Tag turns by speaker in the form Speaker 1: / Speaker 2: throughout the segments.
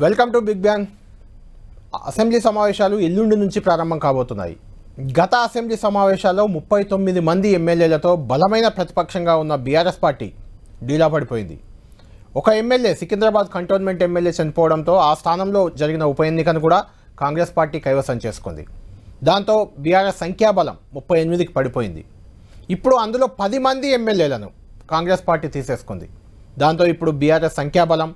Speaker 1: Welcome to big bang. Assembly సమావేశాలు ఎల్లుండి నుంచి ప్రారంభం కాబోతున్నాయి. గత అసెంబ్లీ సమావేశాల్లో 39 మంది ఎమ్మెల్యేలతో బలమైన ప్రతిపక్షంగా ఉన్న బీఆర్ఎస్ పార్టీ డీలా పడిపోయింది. ఒక ఎమ్మెల్యే సికింద్రాబాద్ కంటోన్మెంట్ ఎమ్మెల్యే చనిపోవడంతో ఆ స్థానంలో జరిగిన ఉప ఎన్నికను కూడా కాంగ్రెస్ పార్టీ కైవసం చేసుకుంది. దాంతో బీఆర్ఎస్ సంఖ్యాబలం 38కి పడిపోయింది. ఇప్పుడు అందులో 10 మంది ఎమ్మెల్యేలను కాంగ్రెస్ పార్టీ తీసేసుకుంది. దాంతో ఇప్పుడు బీఆర్ఎస్ సంఖ్యాబలం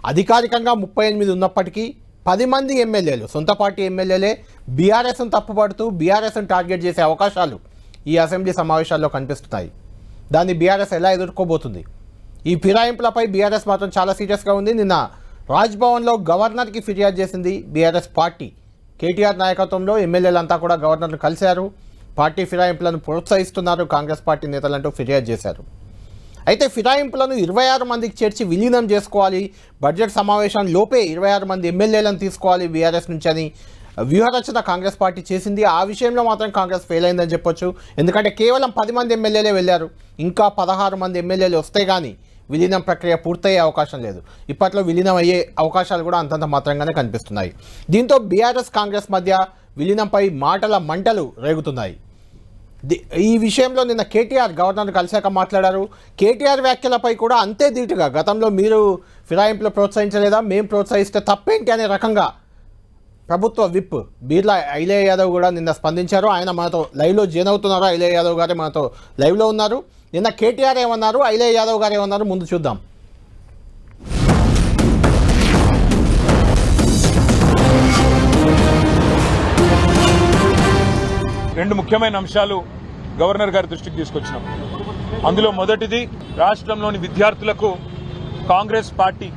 Speaker 1: అధికారికంగా 38 ఉన్నప్పటికీ 10 మంది ఎమ్మెల్యేలు, సొంత పార్టీ ఎమ్మెల్యేలే బీఆర్ఎస్ను తప్పుపడుతూ బీఆర్ఎస్ను టార్గెట్ చేసే అవకాశాలు ఈ అసెంబ్లీ సమావేశాల్లో కనిపిస్తున్నాయి. దాన్ని బీఆర్ఎస్ ఎలా ఎదుర్కోబోతుంది? ఈ ఫిరాయింపులపై బీఆర్ఎస్ మాత్రం చాలా సీరియస్గా ఉంది. నిన్న రాజ్భవన్లో గవర్నర్కి ఫిర్యాదు చేసింది బీఆర్ఎస్ పార్టీ. కేటీఆర్ నాయకత్వంలో ఎమ్మెల్యేలంతా కూడా గవర్నర్ను కలిశారు. పార్టీ ఫిరాయింపులను ప్రోత్సహిస్తున్నారు కాంగ్రెస్ పార్టీ నేతలంటూ ఫిర్యాదు చేశారు. అయితే ఫిరాయింపులను 26 మందికి చేర్చి విలీనం చేసుకోవాలి, బడ్జెట్ సమావేశం లోపే 26 మంది ఎమ్మెల్యేలను తీసుకోవాలి బీఆర్ఎస్ నుంచి అని వ్యూహరచన కాంగ్రెస్ పార్టీ చేసింది. ఆ విషయంలో మాత్రం కాంగ్రెస్ ఫెయిల్ అయిందని చెప్పొచ్చు. ఎందుకంటే కేవలం 10 మంది ఎమ్మెల్యేలే వెళ్ళారు. ఇంకా 16 మంది ఎమ్మెల్యేలు వస్తే కానీ విలీనం ప్రక్రియ పూర్తయ్యే అవకాశం లేదు. ఇప్పట్లో విలీనం అయ్యే అవకాశాలు కూడా అంతంత మాత్రంగానే కనిపిస్తున్నాయి. దీంతో బీఆర్ఎస్ కాంగ్రెస్ మధ్య విలీనంపై మాటల మంటలు రేగుతున్నాయి. ఈ విషయంలో నిన్న కేటీఆర్ గవర్నర్ కలిశాక మాట్లాడారు. కేటీఆర్ వ్యాఖ్యలపై కూడా అంతే ధీటుగా, గతంలో మీరు ఫిరాయింపులు ప్రోత్సహించలేదా, మేము ప్రోత్సహిస్తే తప్పేంటి అనే రకంగా ప్రభుత్వ విప్ బీర్లా ఐలయ్య యాదవ్ కూడా నిన్న స్పందించారు. ఆయన మనతో లైవ్లో జాయిన్ అవుతున్నారు. ఐలయ్య యాదవ్ గారే మనతో లైవ్లో ఉన్నారు. నిన్న కేటీఆర్ ఏమన్నారు, ఐలయ్య యాదవ్ గారు ఏమన్నారు, ముందు చూద్దాం.
Speaker 2: రెండు ముఖ్యమైన అంశాలు గవర్నర్ గారి దృష్టికి తీసుకొచ్చినాం. అందులో మొదటిది, రాష్ట్రంలోని విద్యార్థులకు కాంగ్రెస్ పార్టీ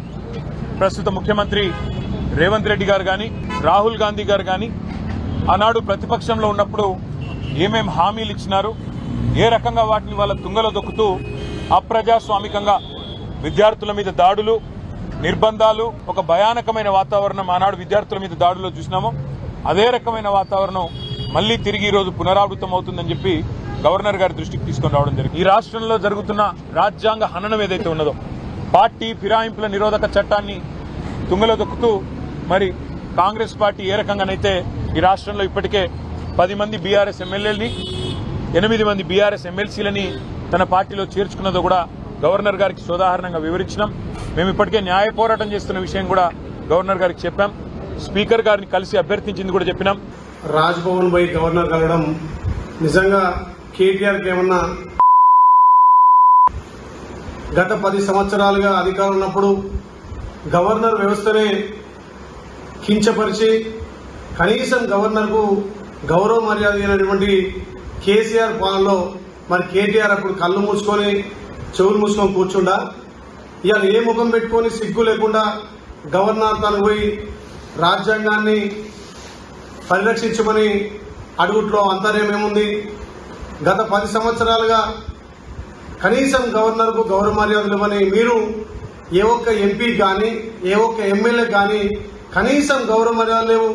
Speaker 2: ప్రస్తుత ముఖ్యమంత్రి రేవంత్ రెడ్డి గారు కానీ, రాహుల్ గాంధీ గారు కానీ ఆనాడు ప్రతిపక్షంలో ఉన్నప్పుడు ఏమేం హామీలు ఇచ్చినారు, ఏ రకంగా వాటిని వాళ్ళ తుంగలో దొక్కుతూ అప్రజాస్వామికంగా విద్యార్థుల మీద దాడులు, నిర్బంధాలు, ఒక భయానకమైన వాతావరణం ఆనాడు విద్యార్థుల మీద దాడులో చూసినామో అదే రకమైన వాతావరణం మళ్లీ తిరిగి ఈ రోజు పునరావృతం అవుతుందని చెప్పి గవర్నర్ గారి దృష్టికి తీసుకొని రావడం జరిగింది. ఈ రాష్ట్రంలో జరుగుతున్న రాజ్యాంగ హననం ఏదైతే ఉన్నదో, పార్టీ ఫిరాయింపుల నిరోధక చట్టాన్ని తుంగలో దొక్కుతూ మరి కాంగ్రెస్ పార్టీ ఏ రకంగానైతే ఈ రాష్ట్రంలో ఇప్పటికే 10 మంది బీఆర్ఎస్ ఎమ్మెల్యేలని, 8 మంది బీఆర్ఎస్ ఎమ్మెల్సీలని తన పార్టీలో చేర్చుకున్నదో కూడా గవర్నర్ గారికి సోదాహరణంగా వివరించినాం. మేము ఇప్పటికే న్యాయ పోరాటం చేస్తున్న విషయం కూడా గవర్నర్ గారికి చెప్పాం. స్పీకర్ గారిని కలిసి అభ్యర్థించింది కూడా చెప్పినాం.
Speaker 3: రాజ్భవన్ పై గవర్నర్ కలవడం నిజంగా కేటీఆర్కి ఏమన్నా గత 10 సంవత్సరాలుగా అధికారం ఉన్నప్పుడు గవర్నర్ వ్యవస్థనే కించపరిచి కనీసం గవర్నర్కు గౌరవ మర్యాద అయినటువంటి కేసీఆర్ పాలనలో మరి కేటీఆర్ అప్పుడు కళ్ళు మూసుకొని చెవులు మూసుకొని కూర్చుండా ఇవాళ ఏ ముఖం పెట్టుకొని సిగ్గు లేకుండా గవర్నర్ తాను పోయి రాజ్యాంగాన్ని పరిరక్షించమని అడుగుట్లో అంతర్యమేముంది? గత 10 సంవత్సరాలుగా కనీసం గవర్నర్కు గౌరవ మర్యాదలు ఇవ్వని మీరు ఏ ఒక్క ఎంపీ కానీ ఏ ఒక్క ఎమ్మెల్యే కానీ కనీసం గౌరవ మర్యాదలు లేవు.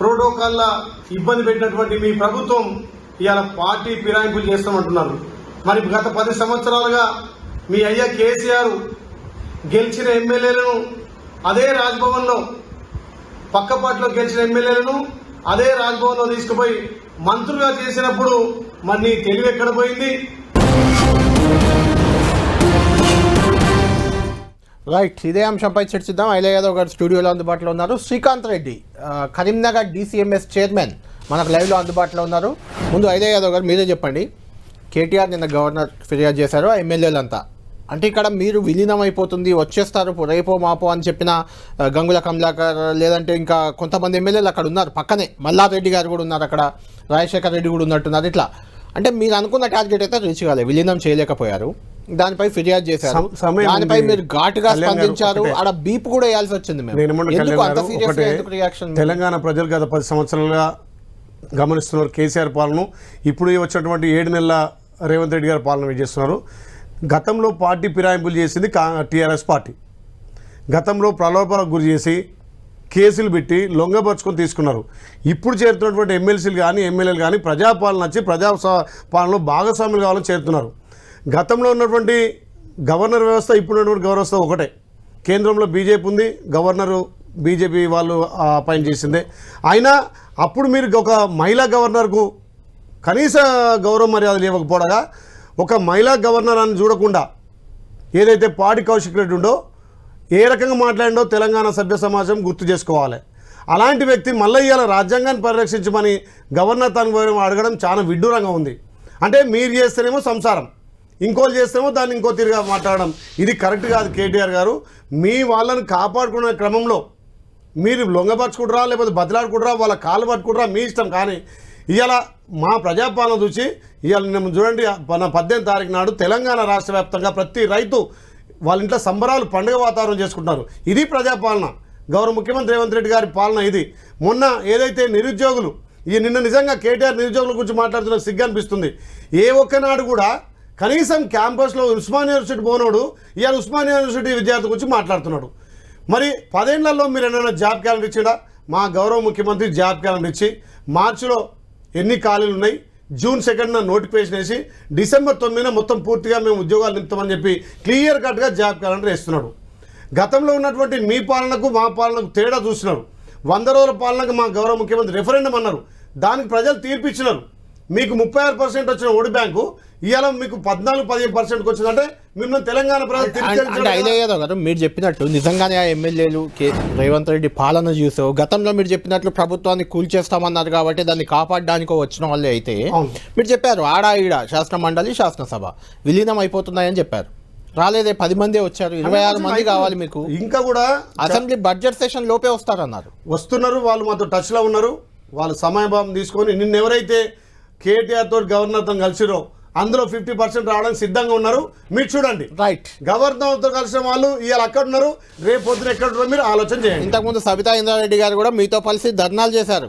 Speaker 3: ప్రోటోకాల్ల ఇబ్బంది పెట్టినటువంటి మీ ప్రభుత్వం ఇవాళ పార్టీ ఫిరాయింపులు చేస్తామంటున్నారు. మరి గత 10 సంవత్సరాలుగా మీ అయ్యా కేసీఆర్ గెలిచిన ఎమ్మెల్యేలను అదే రాజ్భవన్లో, పక్క పార్టీలో గెలిచిన ఎమ్మెల్యేలను అదే రాజ్భవన్లో తీసుకుపోయి మంత్రులుగా చేసినప్పుడు మరి నీ తెలివి ఎక్కడ పోయింది?
Speaker 1: రైట్, ఇదే అంశంపై చర్చిద్దాం. ఐలయ్య యాదవ్ గారు స్టూడియోలో అందుబాటులో ఉన్నారు. శ్రీకాంత్ రెడ్డి, కరీంనగర్ డీసీఎంఎస్ చైర్మన్, మనకు లైవ్లో అందుబాటులో ఉన్నారు. ముందు ఐలయ్య యాదవ్ గారు మీరే చెప్పండి. కేటీఆర్ నిన్న గవర్నర్ ఫిర్యాదు చేశారు, ఆ ఎమ్మెల్యేలంతా అంటే ఇక్కడ మీరు విలీనం అయిపోతుంది, వచ్చేస్తారు రేపో మాపో అని చెప్పిన గంగుల కమలాకర్, లేదంటే ఇంకా కొంతమంది ఎమ్మెల్యేలు అక్కడ ఉన్నారు, పక్కనే మల్లారెడ్డి గారు కూడా ఉన్నారు, అక్కడ రాజశేఖర్ రెడ్డి కూడా ఉన్నట్టున్నారు. ఇట్లా అంటే మీరు అనుకున్న టార్గెట్ అయితే రీచ్ కాలేదు, విలీనం చేయలేకపోయారు, దానిపై ఫిర్యాదు చేశారు, దానిపై మీరు ఘాటుగా స్పందించారు, ఆడ బీప్ కూడా వేయాల్సి వచ్చింది.
Speaker 3: తెలంగాణ ప్రజలు గత 10 సంవత్సరాలుగా గమనిస్తున్నారు కేసీఆర్ పాలన. ఇప్పుడు వచ్చినటువంటి 7 నెలల రేవంత్ రెడ్డి గారి పాలన చేస్తున్నారు. గతంలో పార్టీ ఫిరాయింపులు చేసింది టీఆర్ఎస్ పార్టీ. గతంలో ప్రలోభాలకు గురి చేసి కేసులు పెట్టి లొంగపరుచుకొని తీసుకున్నారు. ఇప్పుడు చేరుతున్నటువంటి ఎమ్మెల్సీలు కానీ ఎమ్మెల్యేలు కానీ ప్రజాపాలన వచ్చి ప్రజాపాలనలో భాగస్వాములు కావాలని చేరుతున్నారు. గతంలో ఉన్నటువంటి గవర్నర్ వ్యవస్థ, ఇప్పుడు ఉన్నటువంటి గవర్నర్ వ్యవస్థ ఒకటే. కేంద్రంలో బీజేపీ ఉంది, గవర్నరు బీజేపీ వాళ్ళు అపాయింట్ చేసిందే. అయినా అప్పుడు మీరు ఒక మహిళా గవర్నర్కు కనీస గౌరవ మర్యాదలు ఇవ్వకపోవడగా ఒక మహిళా గవర్నర్ అని చూడకుండా ఏదైతే పాడి కౌశిక్ రెడ్డి ఉండో ఏ రకంగా మాట్లాడిండో తెలంగాణ సభ్య సమాజం గుర్తు చేసుకోవాలి. అలాంటి వ్యక్తి మళ్ళీ ఇవాళ రాజ్యాంగాన్ని పరిరక్షించమని గవర్నర్ తను అడగడం చాలా విడ్డూరంగా ఉంది. అంటే మీరు చేస్తేనేమో సంసారం, ఇంకోళ్ళు చేస్తేమో దాన్ని ఇంకో తిరిగా మాట్లాడడం, ఇది కరెక్ట్ కాదు. కేటీఆర్ గారు మీ వాళ్ళని కాపాడుకునే క్రమంలో మీరు లొంగపరుచుకుంటారా లేకపోతే బదిలాడుకుంటారా, వాళ్ళ కాళ్ళు పట్టుకుంటారా మీ ఇష్టం. కానీ ఇవాళ మా ప్రజాపాలన చూసి ఇవాళ నేను చూడండి, మన 18 తారీఖు నాడు తెలంగాణ రాష్ట్ర వ్యాప్తంగా ప్రతి రైతు వాళ్ళ ఇంట్లో సంబరాలు పండుగ వాతావరణం చేసుకుంటున్నారు. ఇది ప్రజాపాలన, గౌరవ ముఖ్యమంత్రి రేవంత్ రెడ్డి గారి పాలన ఇది. మొన్న ఏదైతే నిరుద్యోగులు నిన్న నిజంగా కేటీఆర్ నిరుద్యోగుల గురించి మాట్లాడుతున్న సిగ్గు అనిపిస్తుంది. ఏ ఒక్కనాడు కూడా కనీసం క్యాంపస్లో ఉస్మానియా యూనివర్సిటీ పోనోడు ఇవాళ ఉస్మానియా యూనివర్సిటీ విద్యార్థి గురించి మాట్లాడుతున్నాడు. మరి 10 ఏళ్లలో మీరు ఏమైనా జాబ్ క్యాలెండర్ ఇచ్చిందా? మా గౌరవ ముఖ్యమంత్రి జాబ్ క్యాలెండర్ ఇచ్చి మార్చిలో ఎన్ని ఖాళీలు ఉన్నాయి, జూన్ 2న నోటిఫికేషన్ వేసి డిసెంబర్ 9న మొత్తం పూర్తిగా మేము ఉద్యోగాలు నింపుతామని చెప్పి క్లియర్ కట్గా జాబ్ క్యాలెండర్ వేస్తున్నాడు. గతంలో ఉన్నటువంటి మీ పాలనకు మా పాలనకు తేడా చూసినారు. 100 రోజుల పాలనకు మా గౌరవ ముఖ్యమంత్రి రెఫరెండం అన్నారు, దానికి ప్రజలు తీర్పిచ్చినారు. మీకు 36% వచ్చిన ఓటు బ్యాంకు ఇవాళ మీకు 14-15% వచ్చిందంటే మిమ్మల్ని తెలంగాణ
Speaker 1: ప్రజలు మీరు చెప్పినట్టు నిజంగానే ఆ ఎమ్మెల్యేలు రేవంత్ రెడ్డి పాలన చూసో గతంలో మీరు చెప్పినట్లు ప్రభుత్వాన్ని కూల్చేస్తామన్నారు కాబట్టి దాన్ని కాపాడడానికో వచ్చిన వాళ్ళే అయితే మీరు చెప్పారు ఆడ ఈడ శాసన మండలి శాసనసభ విలీనం అయిపోతున్నాయని చెప్పారు. రాలేదే, 10 మందే వచ్చారు, 26 మంది కావాలి మీకు. ఇంకా కూడా అసెంబ్లీ బడ్జెట్ సెషన్ లోపే వస్తారన్నారు. వస్తున్నారు, వాళ్ళు మాతో టచ్లో ఉన్నారు. వాళ్ళు సమయభావం తీసుకొని నిన్నెవరైతే కేటీఆర్ తోటి గవర్నర్తో కలిసిరో అందులో 50% రావడానికి సిద్ధంగా ఉన్నారు. మీరు చూడండి, రైట్, గవర్నర్తో కలిసిన వాళ్ళు ఇవాళ అక్కడ ఉన్నారు, రేపు పొద్దున ఎక్కడ ఉన్నారో మీరు ఆలోచన చేయండి. ఇంతకుముందు సబితా ఇంద్రారెడ్డి గారు కూడా మీతో కలిసి ధర్నాలు చేశారు.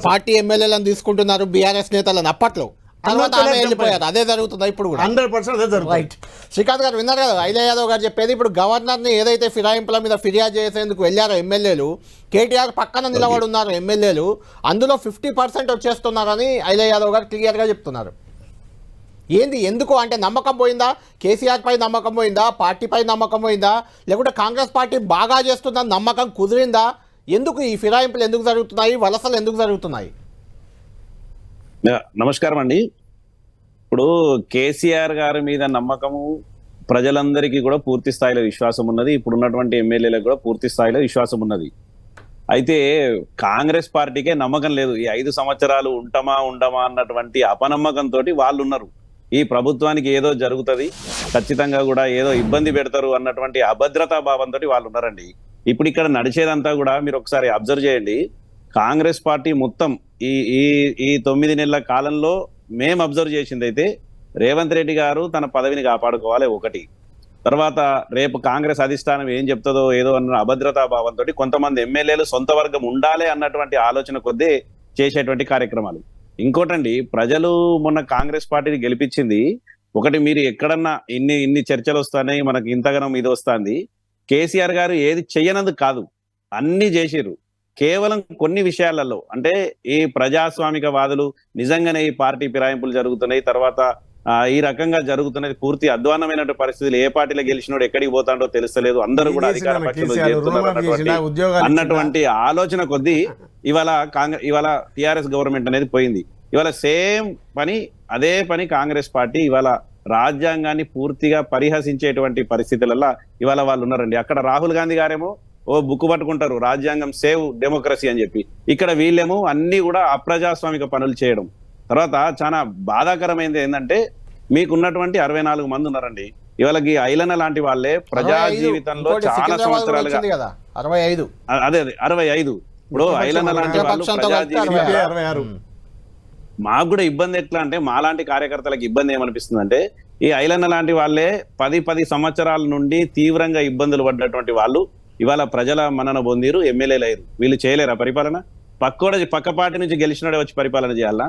Speaker 1: పార్టీ ఎమ్మెల్యేలను తీసుకుంటున్నారు బీఆర్ఎస్ నేతలను అప్పట్లో, తర్వాత ఆమె వెళ్ళిపోయారు. అదే జరుగుతుందా ఇప్పుడు కూడా? 100% అదే జరుగుతుంది. రైట్, శ్రీకాంత్ గారు విన్నారు కదా ఐలయ్య యాదవ్ గారు చెప్పేది. ఇప్పుడు గవర్నర్ని ఏదైతే ఫిరాయింపుల మీద ఫిర్యాదు చేసేందుకు వెళ్ళారో ఎమ్మెల్యేలు, కేటీఆర్ పక్కన నిలబడి ఉన్నారు ఎమ్మెల్యేలు, అందులో 50% వచ్చేస్తున్నారని ఐలయ్య యాదవ్ గారు క్లియర్గా చెప్తున్నారు. ఏంది, ఎందుకు అంటే నమ్మకం పోయిందా? కేసీఆర్ పై నమ్మకం పోయిందా? పార్టీపై నమ్మకం పోయిందా? లేకుంటే కాంగ్రెస్ పార్టీ బాగా చేస్తుందని నమ్మకం కుదిరిందా? ఎందుకు ఈ ఫిరాయింపులు ఎందుకు జరుగుతున్నాయి, వలసలు ఎందుకు జరుగుతున్నాయి?
Speaker 4: నమస్కారం అండి. ఇప్పుడు కేసీఆర్ గారి మీద నమ్మకము ప్రజలందరికీ కూడా పూర్తి స్థాయిలో విశ్వాసం ఉన్నది. ఇప్పుడు ఉన్నటువంటి ఎమ్మెల్యేలకు కూడా పూర్తి స్థాయిలో విశ్వాసం ఉన్నది. అయితే కాంగ్రెస్ పార్టీకే నమ్మకం లేదు. ఈ 5 సంవత్సరాలు ఉండమా అన్నటువంటి అపనమ్మకంతో వాళ్ళు ఉన్నారు. ఈ ప్రభుత్వానికి ఏదో జరుగుతుంది, ఖచ్చితంగా కూడా ఏదో ఇబ్బంది పెడతారు అన్నటువంటి అభద్రతా భావంతో వాళ్ళు ఉన్నారండి. ఇప్పుడు ఇక్కడ నడిచేదంతా కూడా మీరు ఒకసారి అబ్జర్వ్ చేయండి. కాంగ్రెస్ పార్టీ మొత్తం ఈ 9 నెలల కాలంలో మేము అబ్జర్వ్ చేసింది అయితే రేవంత్ రెడ్డి గారు తన పదవిని కాపాడుకోవాలి ఒకటి, తర్వాత రేపు కాంగ్రెస్ అధిష్టానం ఏం చెప్తుందో ఏదో అన్న అభద్రతా భావంతో కొంతమంది ఎమ్మెల్యేలు సొంత వర్గం ఉండాలి అన్నటువంటి ఆలోచన కొద్దీ చేసేటువంటి కార్యక్రమాలు. ఇంకోటండి, ప్రజలు మొన్న కాంగ్రెస్ పార్టీని గెలిపించింది ఒకటి. మీరు ఎక్కడన్నా ఇన్ని చర్చలు వస్తున్నాయి, మనకి ఇంతగానం ఇది వస్తుంది. కేసీఆర్ గారు ఏది చెయ్యనందుకు కాదు, అన్ని చేసిర్రు. కేవలం కొన్ని విషయాలలో అంటే ఈ ప్రజాస్వామిక వాదులు నిజంగానే ఈ పార్టీ ఫిరాయింపులు జరుగుతున్నాయి, తర్వాత ఈ రకంగా జరుగుతున్నది పూర్తి అధ్వానమైన పరిస్థితులు. ఏ పార్టీలో గెలిచినోడు ఎక్కడికి పోతాడో తెలుస్తలేదు, అందరూ కూడా అధికార పక్షంలో చేరుతున్నారు అన్నటువంటి ఆలోచన కొద్దీ ఇవాళ టిఆర్ఎస్ గవర్నమెంట్ అనేది పోయింది. ఇవాళ సేమ్ పని, అదే పని కాంగ్రెస్ పార్టీ ఇవాళ రాజ్యాంగాన్ని పూర్తిగా పరిహసించేటువంటి పరిస్థితులలో ఇవాళ వాళ్ళు ఉన్నారండి. అక్కడ రాహుల్ గాంధీ గారేమో బుక్ పట్టుకుంటారు రాజ్యాంగం సేవ్ డెమోక్రసీ అని చెప్పి, ఇక్కడ వీళ్ళేమో అన్ని కూడా అప్రజాస్వామిక పనులు చేయడం. తర్వాత చాలా బాధాకరమైనది ఏంటంటే మీకున్నటువంటి 64 మంది ఉన్నారండి. ఇవాళకి ఐలన్న లాంటి వాళ్ళే ప్రజా జీవితంలో చాలా సంవత్సరాలుగా 65 ఇప్పుడు ఐలన్న లాంటి వాళ్ళు మాకు కూడా ఇబ్బంది ఎట్లా అంటే మాలాంటి కార్యకర్తలకు ఇబ్బంది ఏమనిపిస్తుంది అంటే ఈ ఐలన్న లాంటి వాళ్ళే 10 సంవత్సరాల నుండి తీవ్రంగా ఇబ్బందులు పడ్డటువంటి వాళ్ళు ఇవాళ ప్రజల మన్నన పొందిరు, ఎమ్మెల్యేలు అయ్యారు. వీళ్ళు చేయలేరా పరిపాలన? పక్క పార్టీ నుంచి గెలిచినోడే వచ్చి పరిపాలన చేయాలా?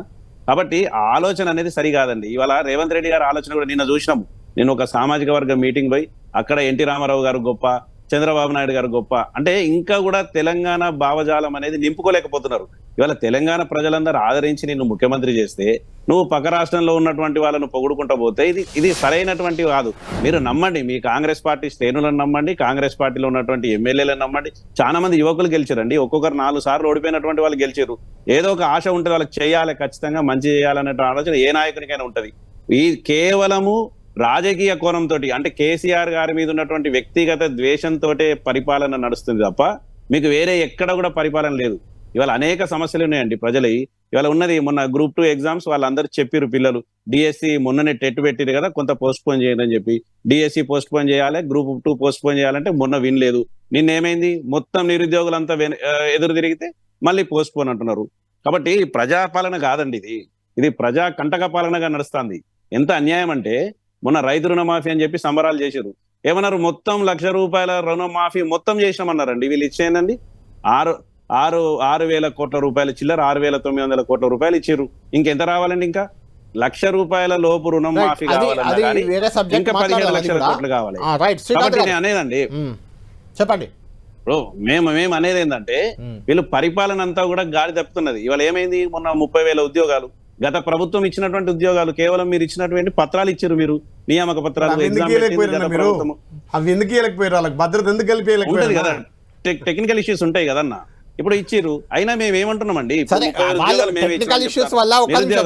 Speaker 4: కాబట్టి ఆలోచన అనేది సరికాదండి. ఇవాళ రేవంత్ రెడ్డి గారి ఆలోచన కూడా నిన్న చూసినాము. నేను ఒక సామాజిక వర్గ మీటింగ్ పోయి అక్కడ ఎన్టీ రామారావు గారు గొప్ప, చంద్రబాబు నాయుడు గారు గొప్ప అంటే ఇంకా కూడా తెలంగాణ భావజాలం అనేది నింపుకోలేకపోతున్నారు. ఇవాళ తెలంగాణ ప్రజలందరూ ఆదరించి నిన్ను ముఖ్యమంత్రి చేస్తే నువ్వు పక్క రాష్ట్రంలో ఉన్నటువంటి వాళ్ళను పొగుడుకుంటా పోతే ఇది సరైనటువంటి కాదు. మీరు నమ్మండి, మీ కాంగ్రెస్ పార్టీ శ్రేణులను నమ్మండి, కాంగ్రెస్ పార్టీలో ఉన్నటువంటి ఎమ్మెల్యేలను నమ్మండి. చాలా మంది యువకులు గెలిచారండి, ఒక్కొక్కరు 4 సార్లు ఓడిపోయినటువంటి వాళ్ళు గెలిచారు. ఏదో ఒక ఆశ ఉంటుంది వాళ్ళకి, చేయాలి, ఖచ్చితంగా మంచి చేయాలనే ఆలోచన ఏ నాయకునికైనా ఉంటది. ఈ కేవలము రాజకీయ కోణంతో, అంటే కేసీఆర్ గారి మీద ఉన్నటువంటి వ్యక్తిగత ద్వేషంతో పరిపాలన నడుస్తుంది తప్ప మీకు వేరే ఎక్కడ కూడా పరిపాలన లేదు. ఇవాళ అనేక సమస్యలు ఉన్నాయండి ప్రజలు. ఇవాళ ఉన్నది మొన్న గ్రూప్ 2 ఎగ్జామ్స్ వాళ్ళందరూ చెప్పిరు, పిల్లలు డిఎస్సి మొన్ననే టెట్ పెట్టిరు కదా, కొంత పోస్ట్ పోన్ చేయండి అని చెప్పి. డిఎస్సి పోస్ట్ పోన్ చేయాలి, గ్రూప్ 2 పోస్ట్ పోన్ చేయాలంటే మొన్న వినలేదు. నిన్నేమైంది, మొత్తం నిరుద్యోగులంతా ఎదురు తిరిగితే మళ్ళీ పోస్ట్ పోన్ అంటున్నారు. కాబట్టి ప్రజాపాలన కాదండి ఇది ప్రజా కంటక పాలనగా నడుస్తుంది. ఎంత అన్యాయం అంటే మొన్న రైతు రుణమాఫీ అని చెప్పి సంబరాలు చేశారు. ఏమన్నారు, మొత్తం ₹1,00,000 రుణమాఫీ మొత్తం చేసినామన్నారండి. వీళ్ళు ఇచ్చేయండి 6,000 కోట్ల రూపాయలు చిల్లర, 6,900 కోట్ల రూపాయలు ఇచ్చారు. ఇంకెంత రావాలండి? ఇంకా ₹1,00,000 లోపు రుణం మాఫీ కావాలన్నా ఇంకా 15 లక్షల కోట్లు కావాలి. కాబట్టి నేను అనేదండి,
Speaker 1: చెప్పండి
Speaker 4: ఇప్పుడు మేము అనేది ఏంటంటే వీళ్ళు పరిపాలన అంతా కూడా గాడి తప్పుతున్నది. ఇవాళ ఏమైంది, మొన్న 30,000 ఉద్యోగాలు, గత ప్రభుత్వం ఇచ్చినటువంటి ఉద్యోగాలు కేవలం మీరు ఇచ్చినటువంటి పత్రాలు ఇచ్చారు, మీరు నియామక పత్రాలు,
Speaker 3: అవి ఎందుకు వెళ్ళకపోయారు, భద్రత ఎందుకు
Speaker 4: ఉంటది కదా, టెక్నికల్ ఇష్యూస్ ఉంటాయి కదన్న. ఇప్పుడు ఇచ్చిర్రు, అయినా మేము ఏమంటున్నామండి,
Speaker 1: టెక్నికల్ ఇష్యూస్ వల్ల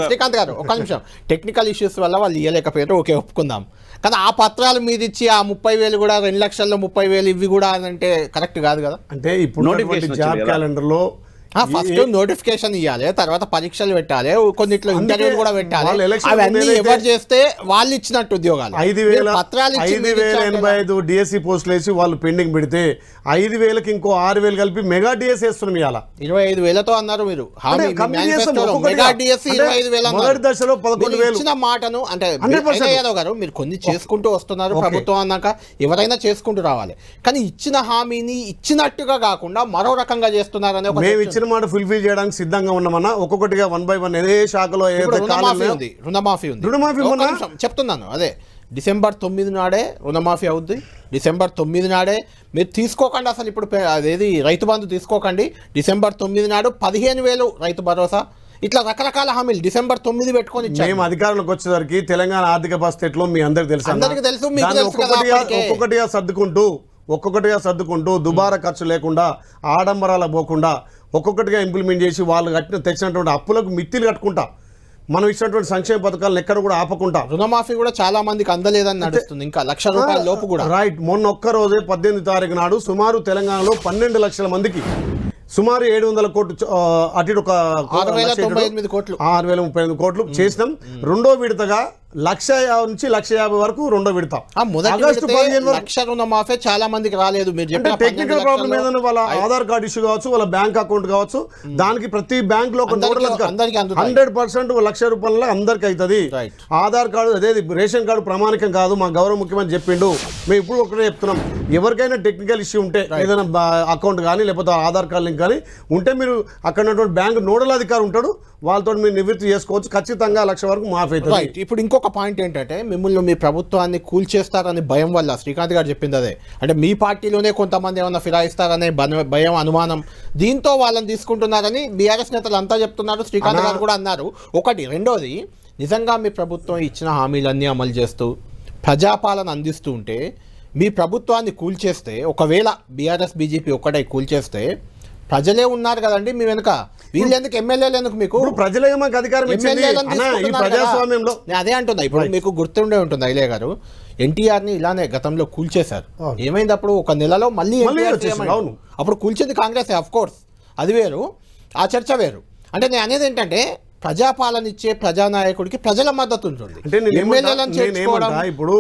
Speaker 1: శ్రీకాంత్ గారు ఒక నిమిషం, టెక్నికల్ ఇష్యూస్ వల్ల వాళ్ళు ఇవ్వలేకపోయారు, ఓకే ఒప్పుకుందాం. కానీ ఆ పత్రాలు మీద ఇచ్చి ఆ 30,000 కూడా 2,30,000 ఇవి కూడా అంటే కరెక్ట్ కాదు కదా.
Speaker 3: అంటే ఇప్పుడు జాబ్ క్యాలెండర్ లో
Speaker 1: ఫస్ట్ నోటిఫికేషన్ ఇవ్వాలి, తర్వాత పరీక్షలు పెట్టాలి, కొన్నిట్లో ఇంటర్వ్యూలు కూడా పెట్టాలి. అవన్నీ ఎవరు చేస్తే వాళ్ళు ఇచ్చినట్టు ఉద్యోగాలు.
Speaker 3: 5,085 డిఎస్సి పోస్టులు వేసి వాళ్ళు పెండింగ్ పెడితే 5,000కి ఇంకో 6,000 కలిపి మెగా డిఎస్సి వేస్తున్నాం. ఇవాళ
Speaker 1: 25,000తో అన్నారు మీరు, మెగా డిఎస్సి 25,000.
Speaker 3: మొదటి దశలో 11,000
Speaker 1: ఇచ్చిన మాటను అంటే యాదవ్ గారు మీరు కొన్ని చేసుకుంటూ వస్తున్నారు, ప్రభుత్వం అన్నాక ఎవరైనా చేసుకుంటూ రావాలి. కానీ ఇచ్చిన హామీని ఇచ్చినట్టుగా కాకుండా మరో రకంగా చేస్తున్నారని ఒక
Speaker 3: మాట ఫుల్ఫిల్ చేయడానికి సిద్ధంగా ఉన్నామన్నా. ఒక్కొక్కటిగా 1 by 1 ఏ శాఖలో
Speaker 1: రుణమాఫీ చెప్తున్నాను. అదే డిసెంబర్ 9 నాడే రుణమాఫీ అవుద్ది. డిసెంబర్ 9 నాడే మీరు తీసుకోకండి, అసలు ఇప్పుడు అదేది రైతు బంధు తీసుకోకండి. డిసెంబర్ 9 నాడు 15,000 రైతు భరోసా, ఇట్లా రకరకాల హామీలు డిసెంబర్ 9 పెట్టుకొని
Speaker 3: మేము అధికారంలోకి వచ్చేసరికి తెలంగాణ ఆర్థిక పరిస్థితి ఎట్లా మీ అందరికి తెలుసు. ఒక్కొక్కటిగా సర్దుకుంటూ దుబారా ఖర్చు లేకుండా, ఆడంబరాల పోకుండా ఒక్కొక్కటిగా ఇంప్లిమెంట్ చేసి వాళ్ళు తెచ్చినటువంటి అప్పులకు మిత్తిలు కట్టుకుంటా, మనం ఇచ్చినటువంటి సంక్షేమ పథకాలను ఎక్కడ కూడా ఆపకుండా,
Speaker 1: రుణమాఫీ కూడా చాలా మందికి అందలేదని నడుస్తుంది, ఇంకా ₹1,00,000 లోపు కూడా.
Speaker 3: రైట్, మొన్న ఒక్క రోజే 18వ తారీఖు నాడు సుమారు తెలంగాణలో 12 లక్షల మందికి సుమారు 700 కోట్లు, అటు ఒక 6,038 కోట్లు చేసినాం. రెండో విడతగా 1,50,000 నుంచి 1,50,000 వరకు రెండో విడత.
Speaker 1: ఆగస్టు 15 లక్ష రుణమాఫీ చాలా మందికి రాలేదు. మీరు
Speaker 3: టెక్నికల్ ప్రాబ్లం ఏదైనా వాళ్ళ ఆధార్ కార్డు ఇష్యూ కావచ్చు, వాళ్ళ బ్యాంక్ అకౌంట్ కావచ్చు, దానికి ప్రతి బ్యాంక్ లో 100% ₹1,00,000 అందరికి అవుతుంది. ఆధార్ కార్డు అదే రేషన్ కార్డు ప్రామాణికం కాదు, మా గౌరవ ముఖ్యమంత్రి చెప్పిండు. మేము ఇప్పుడు ఒకటే చెప్తున్నాం, ఎవరికైనా టెక్నికల్ ఇష్యూ ఉంటే ఏదైనా అకౌంట్ కానీ లేకపోతే ఆధార్ కార్డు లింక్ కానీ ఉంటే మీరు అక్కడ ఉన్నటువంటి బ్యాంక్ నోడల్ అధికారి ఉంటాడు, వాళ్ళతో మీరు నివృత్తి చేసుకోవచ్చు. ఖచ్చితంగా 1,00,000 వరకు మాఫీ అవుతుంది.
Speaker 1: ఇప్పుడు ఇంకొక పాయింట్ ఏంటంటే, మిమ్మల్ని మీ ప్రభుత్వాన్ని కూల్చేస్తారని భయం వల్ల శ్రీకాంత్ గారు చెప్పింది అదే. అంటే మీ పార్టీలోనే కొంతమంది ఏమన్నా ఫిరాయిస్తారనే భయం, అనుమానం, దీంతో వాళ్ళని తీసుకుంటున్నారని బీఆర్ఎస్ నేతలు అంతా చెప్తున్నారు. శ్రీకాంత్ గారు కూడా అన్నారు. ఒకటి. రెండోది, నిజంగా మీ ప్రభుత్వం ఇచ్చిన హామీలన్నీ అమలు చేస్తూ ప్రజాపాలన అందిస్తూ ఉంటే మీ ప్రభుత్వాన్ని కూల్చేస్తే, ఒకవేళ బీఆర్ఎస్ బీజేపీ ఒక్కటే కూల్చేస్తే ప్రజలే ఉన్నారు కదండి మీ వెనుక, వీళ్ళెందుకు ఎమ్మెల్యేలు ఎందుకు మీకు?
Speaker 3: ప్రజలే మాకు అధికారం ప్రజాస్వామ్యంలో.
Speaker 1: అదే అంటున్నా. ఇప్పుడు మీకు గుర్తుండే ఉంటుంది ఐలే గారు, ఎన్టీఆర్ని ఇలానే గతంలో కూల్చేశారు. ఏమైంది అప్పుడు? ఒక నెలలో మళ్ళీ అప్పుడు కూల్చింది కాంగ్రెస్, ఆఫ్ కోర్స్ అది వేరు, ఆ చర్చ వేరు. అంటే నేను అనేది ఏంటంటే, ప్రజాపాలన ఇచ్చే ప్రజానాయకుడికి ప్రజల మద్దతు ఉంటుంది.
Speaker 3: ఇప్పుడు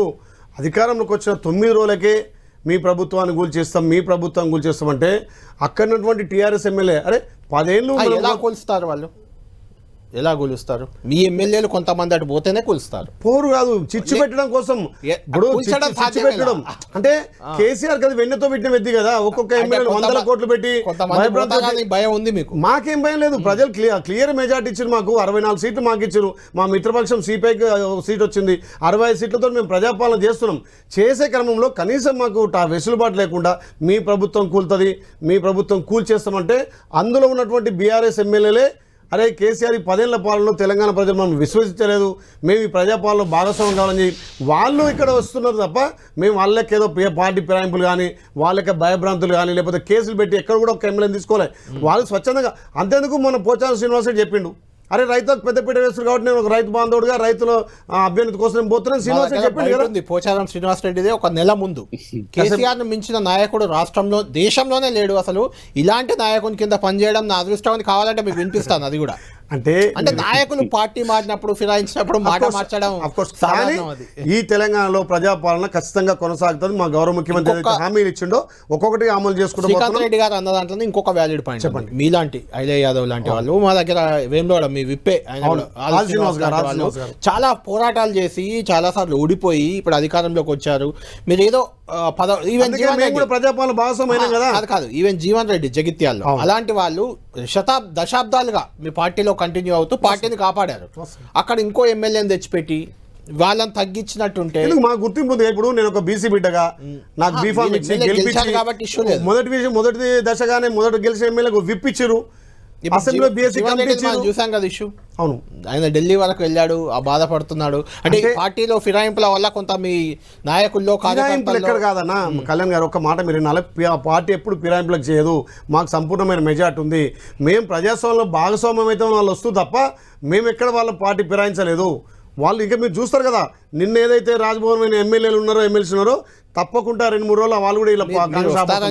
Speaker 3: అధికారంలోకి వచ్చిన 9 రోజులకే మీ ప్రభుత్వాన్ని కూల్చేస్తాం, మీ ప్రభుత్వాన్ని కూల్చేస్తామంటే అక్కడ ఉన్నటువంటి టీఆర్ఎస్ ఎమ్మెల్యే అరే 10 ఏళ్ళు
Speaker 1: ఎలా కూల్స్తారు వాళ్ళు? ఎలా కూలుస్తారు? మీ ఎమ్మెల్యేలు కొంతమంది అటు పోతేనే కూలుస్తారు.
Speaker 3: పోరు కాదు, చిచ్చు పెట్టడం కోసం. ఇప్పుడు
Speaker 1: కూల్చడం
Speaker 3: చిచ్చు
Speaker 1: సాధ్యమే
Speaker 3: పెట్టడం అంటే కేసీఆర్ కదా వెన్నెతో పెట్టిన వ్యక్తి కదా, ఒక్కొక్క ఎమ్మెల్యే 100 కోట్లు పెట్టి
Speaker 1: భయం ఉంది మీకు.
Speaker 3: మాకేం భయం లేదు. ప్రజలు క్లియర్ మెజార్టీ ఇచ్చారు మాకు. 64 సీట్లు మాకు ఇచ్చారు. మా మిత్రపక్షం సిపిఐకి సీట్ వచ్చింది. 65 సీట్లతో మేము ప్రజాపాలన చేస్తున్నాం. చేసే క్రమంలో కనీసం మాకు వెసులుబాటు లేకుండా మీ ప్రభుత్వం కూలుతుంది, మీ ప్రభుత్వం కూల్చేస్తామంటే అందులో ఉన్నటువంటి బీఆర్ఎస్ ఎమ్మెల్యేలే అరే కేసీఆర్ 10 ఏళ్ల పాలనలో తెలంగాణ ప్రజలు మనం విశ్వసించలేదు, మేము ఈ ప్రజాపాలనలో భాగస్వామ్యం కావాలని వాళ్ళు ఇక్కడ వస్తున్నారు తప్ప మేము వాళ్ళకి ఏదో పార్టీ ఫిరాయింపులు కానీ వాళ్ళకి భయభ్రాంతులు కానీ లేకపోతే కేసులు పెట్టి ఎక్కడ కూడా ఒక ఎమ్మెల్యేని తీసుకోలే. వాళ్ళు స్వచ్ఛందంగా అంతేందుకు మన పోచారం శ్రీనివాస్ రెడ్డి చెప్పిండు, అరే రైతులకు పెద్దపీట వేస్తారు కాబట్టి నేను ఒక రైతు బాంధవుడుగా రైతుల అభ్యర్థి కోసం నేను పోతున్నాను శ్రీనివాస్ రెడ్డి చెప్పిండు కదా.
Speaker 1: పోచారం శ్రీనివాస్ రెడ్డిదే ఒక నెల ముందు కేసీఆర్ ను మించిన నాయకుడు రాష్ట్రంలో దేశంలోనే లేడు. అసలు ఇలాంటి నాయకుని కింద పనిచేయడం నా అదృష్టం అని కావాలంటే మీకు వినిపిస్తాను. అది కూడా అంటే నాయకులు పార్టీ మారినప్పుడు ఫిరాయించినప్పుడు మాట మార్చడం.
Speaker 3: కానీ ఈ తెలంగాణలో ప్రజాపాలన ఖచ్చితంగా కొనసాగుతుంది. మా గౌరవ ముఖ్యమంత్రి హామీలు ఇచ్చిండో ఒక్కొక్కటి అమలు చేసుకుంటాం.
Speaker 1: శ్రీకాంత్ రెడ్డి గారు అన్న దాంట్లో ఇంకొక వ్యాలిడ్ పాయింట్ చెప్పండి. మీలాంటి ఐలయ్య యాదవ్ లాంటి వాళ్ళు మా దగ్గర వేములవాడ మీ విప్పే చాలా పోరాటాలు చేసి చాలా సార్లు ఓడిపోయి ఇప్పుడు అధికారంలోకి వచ్చారు. మీరు ఏదో
Speaker 3: ప్రజాపాలన భాగస్వామ్యం కదా.
Speaker 1: కాదు ఈవెన్ జీవన్ రెడ్డి జగిత్యాల్లో అలాంటి వాళ్ళు దశాబ్దాలుగా మీ పార్టీలో కంటిన్యూ అవుతూ పార్టీని కాపాడారు. అక్కడ ఇంకో ఎమ్మెల్యేని తెచ్చిపెట్టి వాళ్ళని తగ్గించినట్టుంటే
Speaker 3: మా గుర్తింపు ఉంది. ఇప్పుడు నేను ఒక బీసీ బిడ్డగా నాకు బీఫామ్ ఇచ్చి గెలిపించారు కాబట్టి ఇష్యూ లేదు. మొదటి దశగానే మొదటి గెలిచిన ఎమ్మెల్యేకు విప్ ఇచ్చారు. అసెంబ్లీలో బీఎస్సీ
Speaker 1: చూసాం కదా ఇష్యూ.
Speaker 3: అవును,
Speaker 1: ఆయన ఢిల్లీ వరకు వెళ్ళాడు, బాధపడుతున్నాడు. అంటే పార్టీలో ఫిరాయింపుల వల్ల కొంత మీ నాయకుల్లో
Speaker 3: ఎక్కడ కాదన్నా కళ్యాణ్ గారు ఒక మాట మీరు పార్టీ ఎప్పుడు ఫిరాయింపులకు చేయదు. మాకు సంపూర్ణమైన మెజార్టీ ఉంది. మేము ప్రజాస్వామ్యంలో భాగస్వామ్యం అయితే వాళ్ళు వస్తూ తప్ప మేము ఎక్కడ వాళ్ళ పార్టీ ఫిరాయించలేదు. వాళ్ళు ఇంకా మీరు చూస్తారు కదా, నిన్న ఏదైతే రాజ్భవన్ ఎమ్మెల్యేలు ఉన్నారో ఎమ్మెల్సీ ఉన్నారో తప్పకుండా 2-3 రోజులు వాళ్ళు కూడా ఇలా